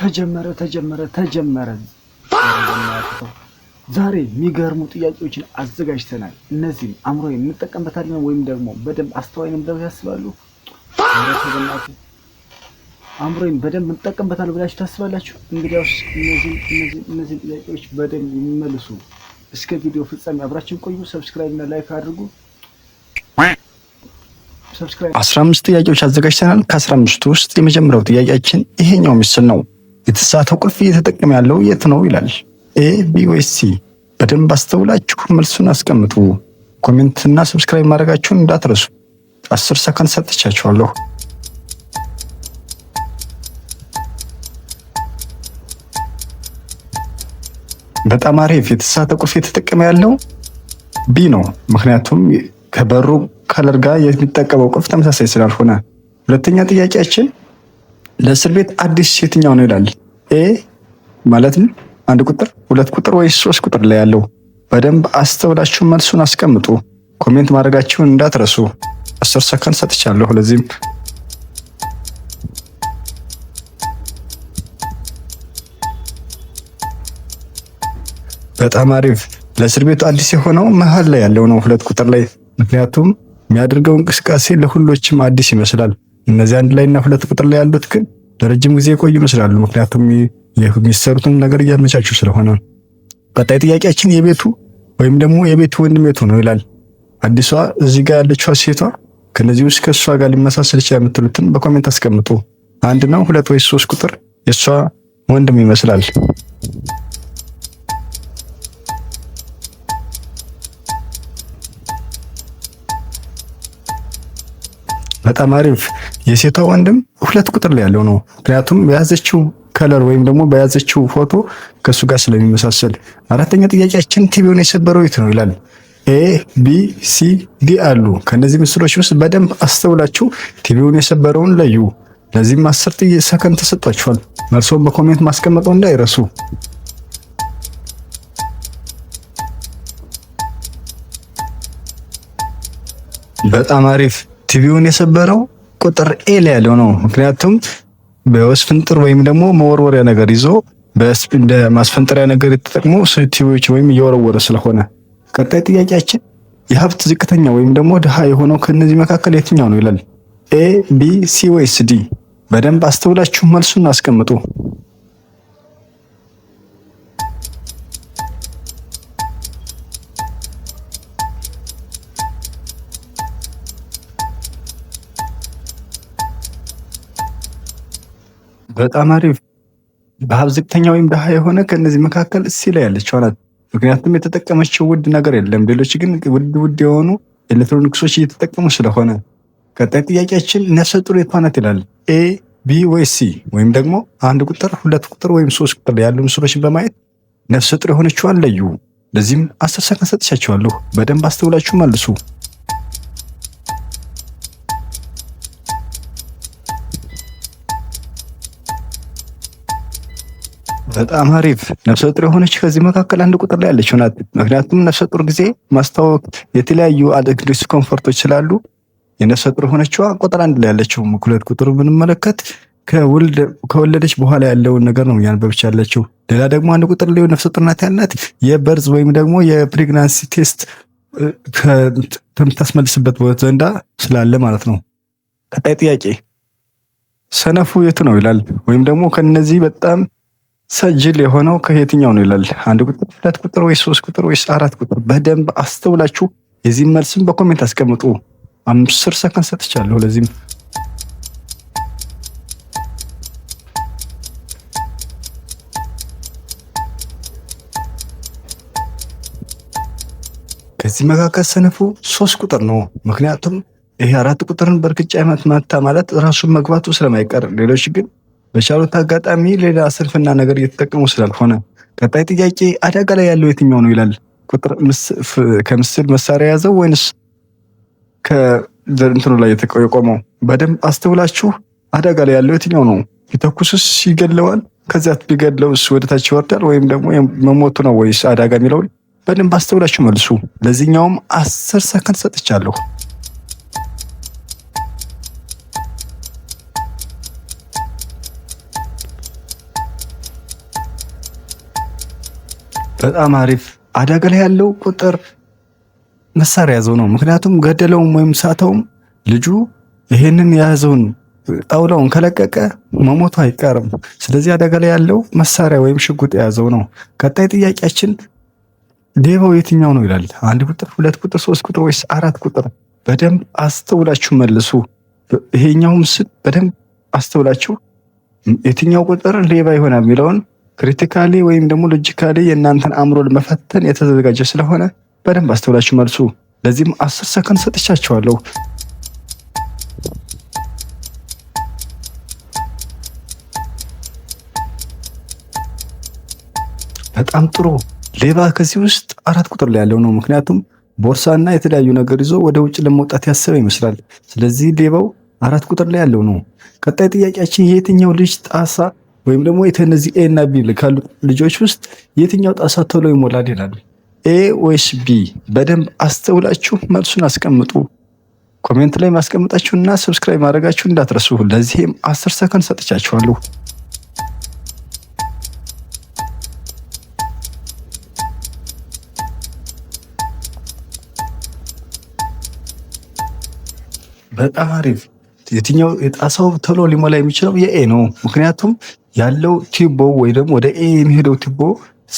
ተጀመረ። ዛሬ የሚገርሙ ጥያቄዎችን አዘጋጅተናል። እነዚህም አእምሮ እንጠቀምበታለን ወይም ደግሞ በደንብ አስተዋይንም ብለው ያስባሉ? አእምሮን በደንብ እንጠቀምበታለን ብላችሁ ታስባላችሁ? እንግዲያውስ እነዚህ ጥያቄዎች በደንብ ይመልሱ። እስከ ቪዲዮ ፍጻሜ አብራችን ቆዩ። ሰብስክራይብ እና ላይክ አድርጉ። 15 ጥያቄዎች አዘጋጅተናል። ከ15 ውስጥ የመጀመሪያው ጥያቄያችን ይሄኛው ምስል ነው። የተሳተው ቁልፍ እየተጠቀመ ያለው የት ነው ይላል። ኤ፣ ቢ ወይስ ሲ? በደንብ አስተውላችሁ መልሱን አስቀምጡ። ኮሜንት እና ሰብስክራይብ ማድረጋችሁን እንዳትረሱ። 10 ሰከንድ ሰጥቻችኋለሁ። በጣም አሪፍ። የተሳተው ቁልፍ እየተጠቀመ ያለው ቢ ነው። ምክንያቱም ከበሩ ከለር ጋር የሚጠቀመው ቁልፍ ተመሳሳይ ስላልሆነ። ሁለተኛ ጥያቄያችን ለእስር ቤት አዲስ የትኛው ነው ይላል። ኤ ማለትም 1 ቁጥር፣ 2 ቁጥር ወይስ 3 ቁጥር ላይ ያለው? በደንብ አስተውላችሁ መልሱን አስቀምጡ። ኮሜንት ማድረጋችሁን እንዳትረሱ። 10 ሰከንድ ሰጥቻለሁ። ለዚህም በጣም አሪፍ። ለእስር ቤቱ አዲስ የሆነው መሀል ላይ ያለው ነው፣ 2 ቁጥር ላይ። ምክንያቱም የሚያደርገው እንቅስቃሴ ለሁሎችም አዲስ ይመስላል። እነዚህ 1 ላይ እና 2 ቁጥር ላይ ያሉት ግን ለረጅም ጊዜ የቆዩ ይመስላሉ። ምክንያቱም የሚሰሩትን ነገር እያመቻቹ ስለሆነ። ቀጣይ ጥያቄያችን የቤቱ ወይም ደግሞ የቤቱ ወንድም የቱ ነው ይላል። አዲሷ እዚህ ጋር ያለችው ሴቷ ከነዚህ ውስጥ ከሷ ጋር ሊመሳሰል ይችላል የምትሉትን በኮሜንት አስቀምጡ። 1 ነው 2 ወይስ 3 ቁጥር የሷ ወንድም ይመስላል? በጣም አሪፍ። የሴቷ ወንድም 2 ቁጥር ላይ ያለው ነው። ምክንያቱም በያዘችው ከለር ወይም ደግሞ በያዘችው ፎቶ ከሱ ጋር ስለሚመሳሰል። አራተኛ ጥያቄያችን ቲቪውን የሰበረው የት ነው ይላል። ኤ፣ ቢ፣ ሲ፣ ዲ አሉ። ከነዚህ ምስሎች ውስጥ በደንብ አስተውላችሁ ቲቪውን የሰበረውን ለዩ። ለዚህም 10 ሰከንድ ተሰጥቷችኋል። መልሶን በኮሜንት ማስቀመጠው እንዳይረሱ። በጣም አሪፍ። ቲቪውን የሰበረው ቁጥር ኤ ላይ ያለው ነው። ምክንያቱም በወስፍንጥር ወይም ደግሞ መወርወሪያ ነገር ይዞ እንደ ማስፈንጠሪያ ነገር የተጠቅሞ ቲቪዎች ወይም እየወረወረ ስለሆነ። ቀጣይ ጥያቄያችን የሀብት ዝቅተኛ ወይም ደግሞ ድሃ የሆነው ከነዚህ መካከል የትኛው ነው ይላል። ኤ፣ ቢ፣ ሲ ወይስ ዲ? በደንብ አስተውላችሁ መልሱን አስቀምጡ። በጣም አሪፍ። በሀብት ዝቅተኛ ወይም ድሃ የሆነ ከነዚህ መካከል ሲ ላይ ያለችው ናት። ምክንያቱም የተጠቀመችው ውድ ነገር የለም። ሌሎች ግን ውድ የሆኑ ኤሌክትሮኒክሶች እየተጠቀሙ ስለሆነ። ቀጣይ ጥያቄያችን ነፍሰ ጡር የቷ ናት ይላል። ኤ፣ ቢ ወይስ ሲ? ወይም ደግሞ 1 ቁጥር፣ 2 ቁጥር ወይም 3 ቁጥር ያሉ ምስሎችን በማየት ነፍሰ ጡር የሆነችዋን ለዩ። ለዚህም 10 ሰከንድ ሰጥቻችኋለሁ። በደንብ አስተውላችሁ መልሱ። በጣም አሪፍ። ነፍሰ ጡር የሆነች ከዚህ መካከል 1 ቁጥር ላይ ያለችው ናት። ምክንያቱም ነፍሰ ጡር ጊዜ ማስታወቅ የተለያዩ ዲስኮምፎርቶች ስላሉ የነፍሰ ጡር የሆነችዋ ቁጥር 1 ላይ ያለችው። 2 ቁጥር ብንመለከት ከወለደች በኋላ ያለውን ነገር ነው ያንበብች ያለችው። ሌላ ደግሞ 1 ቁጥር ላይ ነፍሰ ጡር ናት ያልናት የበርዝ ወይም ደግሞ የፕሬግናንሲ ቴስት ከምታስመልስበት ዘንዳ ስላለ ማለት ነው። ቀጣይ ጥያቄ ሰነፉ የቱ ነው ይላል። ወይም ደግሞ ከነዚህ በጣም ሰጅል የሆነው ከየትኛው ነው ይላል። 1 ቁጥር፣ 2 ቁጥር ወይስ 3 ቁጥር ወይስ 4 ቁጥር? በደንብ አስተውላችሁ የዚህን መልስም በኮሜንት አስቀምጡ። 10 ሰከንድ ሰጥቻለሁ። ለዚህም ከዚህ መካከል ሰነፉ 3 ቁጥር ነው። ምክንያቱም ይሄ 4 ቁጥርን በእርግጫ መታ ማለት ራሱን መግባቱ ስለማይቀር፣ ሌሎች ግን በቻሉት አጋጣሚ ሌላ ስንፍና ነገር እየተጠቀሙ ስላልሆነ። ቀጣይ ጥያቄ አደጋ ላይ ያለው የትኛው ነው ይላል። ቁጥር ከምስል መሳሪያ ያዘው ወይንስ ከእንትኑ ላይ የቆመው? በደንብ አስተውላችሁ አደጋ ላይ ያለው የትኛው ነው? ቢተኩስስ ይገለዋል? ከዚያ ቢገለውስ ወደታች ይወርዳል? ወይም ደግሞ መሞቱ ነው ወይስ አደጋ የሚለውን በደንብ አስተውላችሁ መልሱ። ለዚህኛውም 10 ሰከንድ ሰጥቻለሁ። በጣም አሪፍ። አደጋ ላይ ያለው ቁጥር መሳሪያ ያዘው ነው። ምክንያቱም ገደለውም ወይም ሳተውም ልጁ ይሄንን የያዘውን ጣውላውን ከለቀቀ መሞቱ አይቀርም። ስለዚህ አደጋ ላይ ያለው መሳሪያ ወይም ሽጉጥ የያዘው ነው። ቀጣይ ጥያቄያችን ሌባው የትኛው ነው ይላል። 1 ቁጥር፣ 2 ቁጥር፣ 3 ቁጥር ወይስ 4 ቁጥር? በደንብ አስተውላችሁ መልሱ። ይሄኛው ምስል በደንብ አስተውላችሁ የትኛው ቁጥር ሌባ ይሆናል የሚለውን ክሪቲካሊ ወይም ደግሞ ሎጂካሊ የእናንተን አእምሮ ለመፈተን የተዘጋጀ ስለሆነ በደንብ አስተውላችሁ መልሱ። ለዚህም 10 ሰከንድ ሰጥቻችኋለሁ። በጣም ጥሩ። ሌባ ከዚህ ውስጥ 4 ቁጥር ላይ ያለው ነው። ምክንያቱም ቦርሳና የተለያዩ ነገር ይዞ ወደ ውጭ ለመውጣት ያሰበ ይመስላል። ስለዚህ ሌባው 4 ቁጥር ላይ ያለው ነው። ቀጣይ ጥያቄያችን የትኛው ልጅ ጣሳ ወይም ደግሞ የተነዚህ ኤ እና ቢ ካሉ ልጆች ውስጥ የትኛው ጣሳ ቶሎ ይሞላል ይላል። ኤ ወይስ ቢ? በደንብ አስተውላችሁ መልሱን አስቀምጡ። ኮሜንት ላይ ማስቀምጣችሁና ሰብስክራይብ ማድረጋችሁ እንዳትረሱ። ለዚህም 10 ሰከንድ ሰጥቻችኋለሁ። በጣም አሪፍ። የትኛው የጣሳው ቶሎ ሊሞላ የሚችለው የኤ ነው። ምክንያቱም ያለው ቲቦ ወይ ደግሞ ወደ ኤ የሚሄደው ቲቦ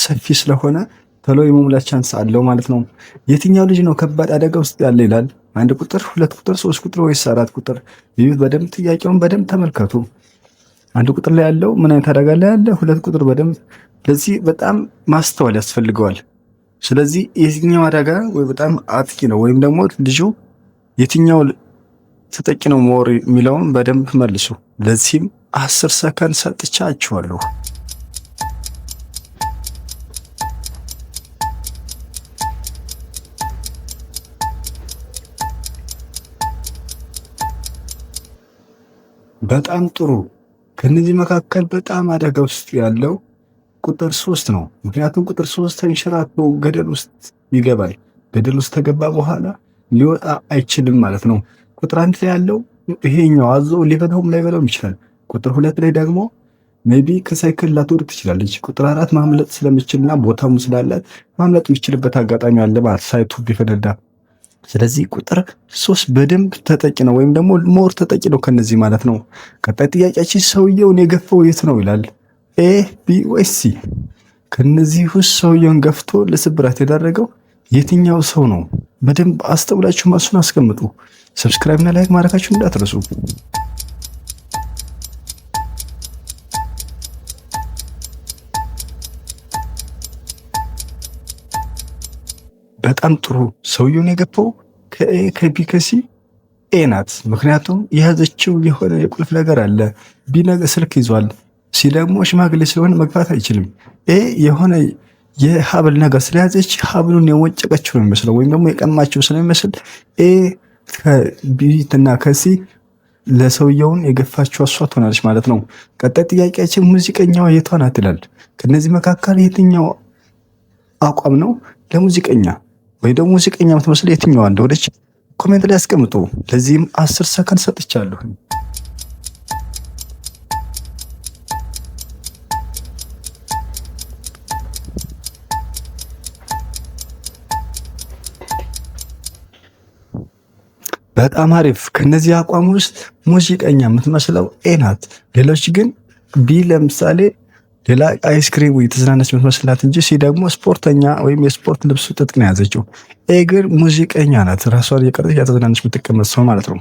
ሰፊ ስለሆነ ቶሎ የመሙላት ቻንስ አለው ማለት ነው። የትኛው ልጅ ነው ከባድ አደጋ ውስጥ ያለ ይላል። 1 ቁጥር፣ 2 ቁጥር፣ 3 ቁጥር ወይስ 4 ቁጥር? ይሁት በደንብ ጥያቄውን በደንብ ተመልከቱ። 1 ቁጥር ላይ ያለው ምን አይነት አደጋ ላይ ያለ? 2 ቁጥር በደንብ ለዚህ በጣም ማስተዋል ያስፈልገዋል። ስለዚህ የትኛው አደጋ ወይ በጣም አጥቂ ነው ወይም ደግሞ ልጁ የትኛው ተጠቂ ነው ሞር የሚለውን በደንብ መልሱ። ለዚህም 10 ሰከንድ ሰጥቻችኋለሁ። በጣም ጥሩ። ከነዚህ መካከል በጣም አደጋ ውስጥ ያለው ቁጥር 3 ነው። ምክንያቱም ቁጥር 3 ተንሸራቶ ገደል ውስጥ ይገባል። ገደል ውስጥ ከገባ በኋላ ሊወጣ አይችልም ማለት ነው። ቁጥር 1 ላይ ያለው ይሄኛው አዞ ሊበላውም ላይበላውም ይችላል። ቁጥር 2 ላይ ደግሞ ሜቢ ከሳይክል ላትወርድ ትችላለች። ቁጥር 4 ማምለጥ ስለምችልና ቦታሙ ስላላት ማምለጥ የሚችልበት አጋጣሚ አለ ማለት ሳይቱ ቢፈነዳ። ስለዚህ ቁጥር 3 በደንብ ተጠቂ ነው ወይም ደግሞ ሞር ተጠቂ ነው ከነዚህ ማለት ነው። ቀጣይ ጥያቄያችን ሰውየውን የገፋው የት ነው ይላል። ኤ፣ ቢ ወይስ ሲ? ከነዚህ ውስጥ ሰውየውን ገፍቶ ለስብራት የዳረገው የትኛው ሰው ነው? በደንብ አስተውላችሁ መልሱን አስቀምጡ። ሰብስክራይብ እና ላይክ ማድረጋችሁ እንዳትረሱ። በጣም ጥሩ። ሰውየውን የገፋው ከኤ ከቢ ከሲ ኤ ናት። ምክንያቱም የያዘችው የሆነ የቁልፍ ነገር አለ። ቢ ነገር ስልክ ይዟል። ሲ ደግሞ ሽማግሌ ስለሆነ መግፋት አይችልም። ኤ የሆነ የሀብል ነገር ስለያዘች ሀብሉን የወጨቀችው ነው የሚመስለው ወይም ደግሞ የቀማችው ስለሚመስል ኤ ከቢትና ከሲ ለሰውየውን የገፋችው እሷ ትሆናለች ማለት ነው። ቀጣይ ጥያቄያችን ሙዚቀኛዋ የቷ ናት ይላል። ከነዚህ መካከል የትኛው አቋም ነው ለሙዚቀኛ ወይ ደግሞ ሙዚቀኛ የምትመስል የትኛዋ እንደሆነች ኮሜንት ላይ አስቀምጡ። ለዚህም 10 ሰከንድ ሰጥቻለሁ። በጣም አሪፍ። ከነዚህ አቋም ውስጥ ሙዚቀኛ የምትመስለው ኤ ናት። ሌሎች ግን ቢ ለምሳሌ ሌላ አይስክሪም የተዝናነች የምትመስላት እንጂ ሲ ደግሞ ስፖርተኛ ወይም የስፖርት ልብስ ትጥቅ ነው የያዘችው። ኤ ግን ሙዚቀኛ ናት። ራሷን እየቀረች ያተዝናነች የምትቀመጥ ሰው ማለት ነው።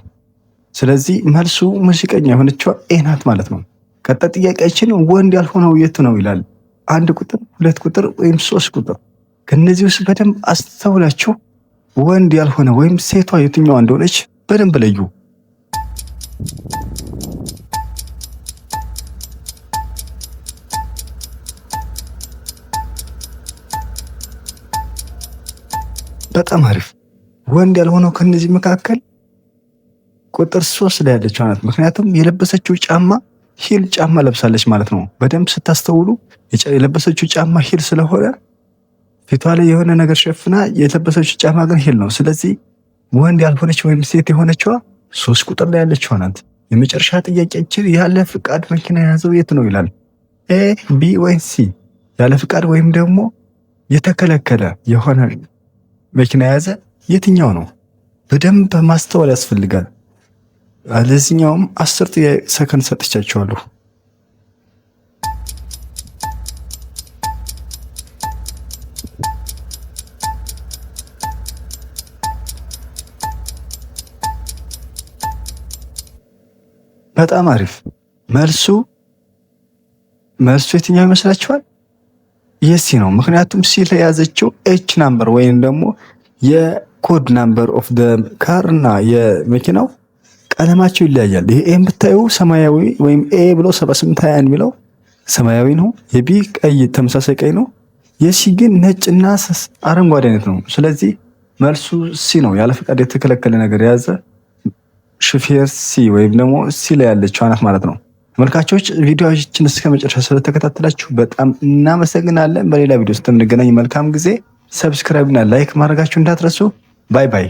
ስለዚህ መልሱ ሙዚቀኛ የሆነችው ኤ ናት ማለት ነው። ቀጣይ ጥያቄያችን ወንድ ያልሆነው የት ነው ይላል። 1 ቁጥር፣ 2 ቁጥር ወይም 3 ቁጥር? ከነዚህ ውስጥ በደንብ አስተውላችሁ ወንድ ያልሆነ ወይም ሴቷ የትኛዋ እንደሆነች በደንብ ለዩ። በጣም አሪፍ። ወንድ ያልሆነው ከነዚህ መካከል ቁጥር 3 ላይ ያለችው ናት። ምክንያቱም የለበሰችው ጫማ ሂል ጫማ ለብሳለች ማለት ነው። በደንብ ስታስተውሉ የለበሰችው ጫማ ሂል ስለሆነ ፊቷ ላይ የሆነ ነገር ሸፍና የለበሰችው ጫማ ግን ሂል ነው። ስለዚህ ወንድ ያልሆነች ወይም ሴት የሆነችዋ 3 ቁጥር ላይ ያለችዋ ናት። የመጨረሻ ጥያቄያችን ያለ ፍቃድ መኪና የያዘው የት ነው ይላል። ኤ፣ ቢ ወይ ሲ? ያለ ፍቃድ ወይም ደግሞ የተከለከለ የሆነ መኪና የያዘ የትኛው ነው? በደንብ ማስተዋል ያስፈልጋል። ለዚህኛውም 10 ሰከንድ ሰጥቻቸዋለሁ። በጣም አሪፍ። መልሱ የትኛው ይመስላችኋል? የሲ ነው። ምክንያቱም ሲ ላይ የያዘችው ኤች ናምበር ወይም ደግሞ የኮድ ናምበር ኦፍ ደ ካር እና የመኪናው ቀለማቸው ይለያያል። ይሄ ኤም ብታዩ ሰማያዊ ወይም ኤ ብሎ 7821 የሚለው ሰማያዊ ነው። የቢ ቀይ ተመሳሳይ ቀይ ነው። የሲ ግን ነጭና አረንጓዴ አይነት ነው። ስለዚህ መልሱ ሲ ነው። ያለ ፈቃድ የተከለከለ ነገር የያዘ ሹፌር ሲ ወይም ደግሞ ሲ ላይ ያለችው አናት ማለት ነው። ተመልካቾች ቪዲዮዎችን እስከ መጨረሻ ስለተከታተላችሁ በጣም እናመሰግናለን። በሌላ ቪዲዮ እስከምንገናኝ መልካም ጊዜ። ሰብስክራይብ እና ላይክ ማድረጋችሁ እንዳትረሱ። ባይ ባይ።